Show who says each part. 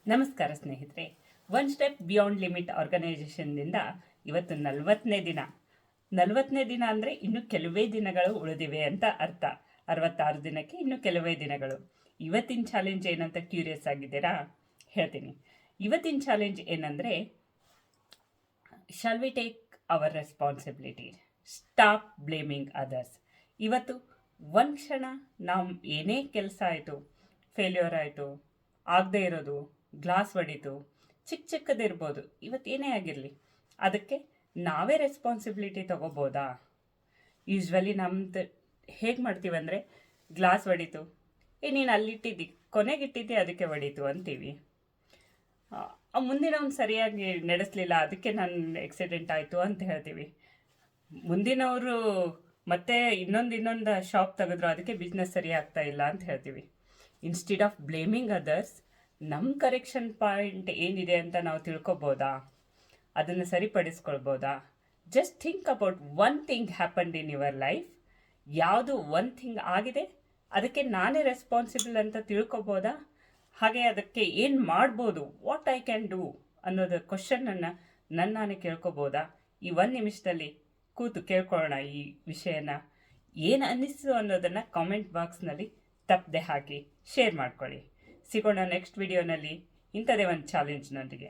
Speaker 1: ನಮಸ್ಕಾರ ಸ್ನೇಹಿತರೆ. One step beyond limit ಆರ್ಗನೈಸೇಷನ್ನಿಂದ ಇವತ್ತು 40ನೇ ದಿನ. 40ನೇ ದಿನ ಅಂದರೆ ಇನ್ನು ಕೆಲವೇ ದಿನಗಳು ಉಳಿದಿವೆ ಅಂತ ಅರ್ಥ. 66 ದಿನಕ್ಕೆ ಇನ್ನು ಕೆಲವೇ ದಿನಗಳು. ಇವತ್ತಿನ ಚಾಲೆಂಜ್ ಏನಂತ ಕ್ಯೂರಿಯಸ್ ಆಗಿದ್ದೀರಾ? ಹೇಳ್ತೀನಿ. ಇವತ್ತಿನ ಚಾಲೆಂಜ್ ಏನಂದರೆ, shall we take our responsibility, stop blaming others. ಇವತ್ತು ಒಂದು ಕ್ಷಣ ನಾವು ಏನೇ ಕೆಲಸ ಆಯಿತು, ಫೇಲ್ಯೂರ್ ಆಯಿತು, ಆಗದೇ ಇರೋದು, ಗ್ಲಾಸ್ ಹೊಡೀತು, ಚಿಕ್ಕದಿರ್ಬೋದು, ಇವತ್ತೇನೇ ಆಗಿರಲಿ, ಅದಕ್ಕೆ ನಾವೇ ರೆಸ್ಪಾನ್ಸಿಬಿಲಿಟಿ ತೊಗೋಬೋದಾ? ಯೂಶ್ವಲಿ ನಮ್ದು ಹೇಗೆ ಮಾಡ್ತೀವಂದರೆ, ಗ್ಲಾಸ್ ಹೊಡೀತು, ನೀನು ಅಲ್ಲಿಟ್ಟಿದ್ದಿ, ಕೊನೆಗಿಟ್ಟಿದ್ದೆ ಅದಕ್ಕೆ ಹೊಡೀತು ಅಂತೀವಿ. ಮುಂದಿನವ್ನು ಸರಿಯಾಗಿ ನಡೆಸಲಿಲ್ಲ, ಅದಕ್ಕೆ ನನ್ನ ಆಕ್ಸಿಡೆಂಟ್ ಆಯಿತು ಅಂತ ಹೇಳ್ತೀವಿ. ಮುಂದಿನವರು ಮತ್ತೆ ಇನ್ನೊಂದು ಶಾಪ್ ತೆಗೆದ್ರು, ಅದಕ್ಕೆ ಬಿಸ್ನೆಸ್ ಸರಿ ಆಗ್ತಾ ಇಲ್ಲ ಅಂತ ಹೇಳ್ತೀವಿ. ಇನ್ಸ್ಟೆಡ್ ಆಫ್ ಬ್ಲೇಮಿಂಗ್ ಅದರ್ಸ್, ನಮ್ಮ ಕರೆಕ್ಷನ್ ಪಾಯಿಂಟ್ ಏನಿದೆ ಅಂತ ನಾವು ತಿಳ್ಕೊಬೋದಾ? ಅದನ್ನು ಸರಿಪಡಿಸ್ಕೊಳ್ಬೋದಾ? Just think about one thing happened in your life. ಯಾವುದು ಒನ್ ಥಿಂಗ್ ಆಗಿದೆ, ಅದಕ್ಕೆ ನಾನೇ ರೆಸ್ಪಾನ್ಸಿಬಲ್ ಅಂತ ತಿಳ್ಕೊಬೋದಾ? ಹಾಗೆ ಅದಕ್ಕೆ ಏನು ಮಾಡ್ಬೋದು, ವಾಟ್ ಐ ಕ್ಯಾನ್ ಡೂ ಅನ್ನೋದು ಕ್ವಶನನ್ನು ನಾನೇ ಕೇಳ್ಕೊಬೋದಾ? ಈ 1 ನಿಮಿಷದಲ್ಲಿ ಕೂತು ಕೇಳ್ಕೊಳ್ಳೋಣ ಈ ವಿಷಯನ. ಏನು ಅನ್ನಿಸ್ತು ಅನ್ನೋದನ್ನು ಕಾಮೆಂಟ್ ಬಾಕ್ಸ್ನಲ್ಲಿ ತಪ್ಪದೆ ಹಾಕಿ ಶೇರ್ ಮಾಡ್ಕೊಳ್ಳಿ. ಸಿಗೋಣ ನೆಕ್ಸ್ಟ್ ವಿಡಿಯೋನಲ್ಲಿ ಇಂಥದೇ ಒಂದು ಚಾಲೆಂಜ್ನೊಂದಿಗೆ.